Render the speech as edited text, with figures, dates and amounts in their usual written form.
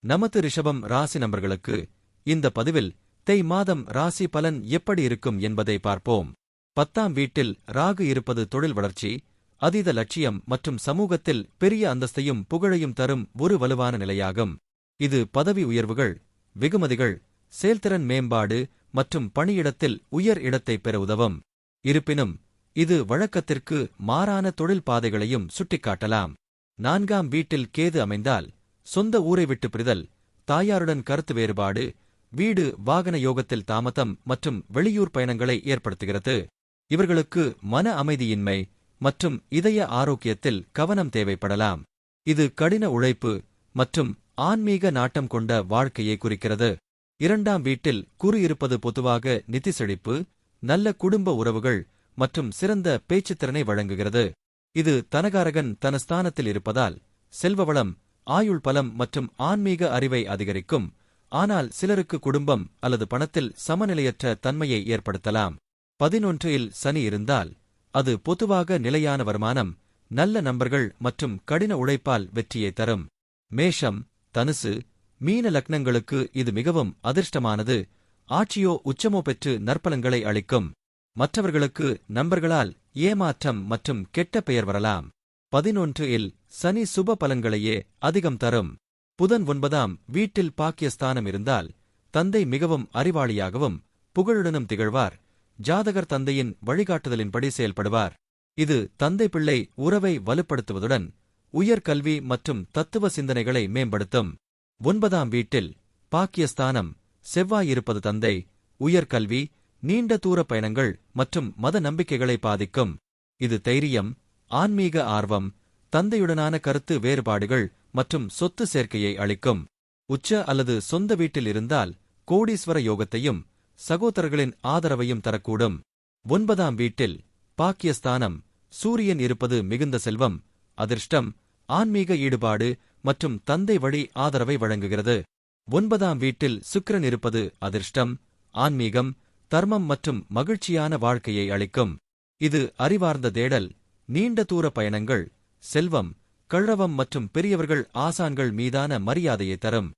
நமது ரிஷபம் ராசி நண்பர்களுக்கு இந்த பதிவில் தேய் மாதம் ராசி பலன் எப்படி இருக்கும் என்பதை பார்ப்போம். 10ஆம் வீட்டில் ராகு இருப்பது தொழில் வளர்ச்சி, அதீத லட்சியம் மற்றும் சமூகத்தில் பெரிய அந்தஸ்தையும் புகழையும் தரும் ஒரு வலுவான நிலையாகும். இது பதவி உயர்வுகள், வெகுமதிகள், செயல்திறன் மேம்பாடு மற்றும் பணியிடத்தில் உயர் இடத்தை பெற உதவும். இருப்பினும் இது வழக்கத்திற்கு மாறான தொழில் பாதைகளையும் சுட்டிக்காட்டலாம். 4ஆம் வீட்டில் கேது அமைந்தால் சொந்த ஊரை விட்டு பிரிதல், தாயாருடன் கருத்து வேறுபாடு, வீடு வாகன யோகத்தில் தாமதம் மற்றும் வெளியூர் பயணங்களை ஏற்படுத்துகிறது. இவர்களுக்கு மன அமைதியின்மை மற்றும் இதய ஆரோக்கியத்தில் கவனம் தேவைப்படலாம். இது கடின உழைப்பு மற்றும் ஆன்மீக நாட்டம் கொண்ட வாழ்க்கையை குறிக்கிறது. 2ஆம் வீட்டில் குரு இருப்பது பொதுவாக நிதி செழிப்பு, நல்ல குடும்ப உறவுகள் மற்றும் சிறந்த பேச்சுத்திறனை வழங்குகிறது. இது தனகாரகன் தன ஸ்தானத்தில் இருப்பதால் செல்வவளம், ஆயுள் பலம் மற்றும் ஆன்மீக அறிவை அதிகரிக்கும். ஆனால் சிலருக்கு குடும்பம் அல்லது பணத்தில் சமநிலையற்ற தன்மையை ஏற்படுத்தலாம். 11இல் சனி இருந்தால் அது பொதுவாக நிலையான வருமானம், நல்ல நண்பர்கள் மற்றும் கடின உழைப்பால் வெற்றியை தரும். மேஷம், தனுசு, மீன லக்னங்களுக்கு இது மிகவும் அதிர்ஷ்டமானது. ஆட்சியோ உச்சமோ பெற்று நற்பலன்களை அளிக்கும். மற்றவர்களுக்கு நண்பர்களால் ஏமாற்றம் மற்றும் கெட்ட பெயர் வரலாம். 11இல் சனி சுப பலன்களையே அதிகம் தரும். புதன் 9ஆம் வீட்டில் பாக்கியஸ்தானம் இருந்தால் தந்தை மிகவும் அறிவாளியாகவும் புகழுடனும் திகழ்வார். ஜாதகர் தந்தையின் வழிகாட்டுதலின்படி செயல்படுவார். இது தந்தை பிள்ளை உறவை வலுப்படுத்துவதுடன் உயர்கல்வி மற்றும் தத்துவ சிந்தனைகளை மேம்படுத்தும். 9ஆம் வீட்டில் பாக்கியஸ்தானம் செவ்வாய் இருப்பது தந்தை, உயர்கல்வி, நீண்ட தூர பயணங்கள் மற்றும் மத நம்பிக்கைகளை பாதிக்கும். இது தைரியம், ஆன்மீக ஆர்வம், தந்தையுடனான கருத்து வேறுபாடுகள் மற்றும் சொத்து சேர்க்கையை அளிக்கும். உச்ச அல்லது சொந்த வீட்டில் இருந்தால் கோடீஸ்வர யோகத்தையும் சகோதரர்களின் ஆதரவையும் தரக்கூடும். 9ஆம் வீட்டில் பாக்கியஸ்தானம் சூரியன் இருப்பது மிகுந்த செல்வம், அதிர்ஷ்டம், ஆன்மீக ஈடுபாடு மற்றும் தந்தை வழி ஆதரவை வழங்குகிறது. 9ஆம் வீட்டில் சுக்கிரன் இருப்பது அதிர்ஷ்டம், ஆன்மீகம், தர்மம் மற்றும் மகிழ்ச்சியான வாழ்க்கையை அளிக்கும். இது அறிவார்ந்த தேடல், நீண்ட தூர பயணங்கள், செல்வம், கௌரவம் மற்றும் பெரியவர்கள் ஆசான்கள் மீதான மரியாதையை தரும்.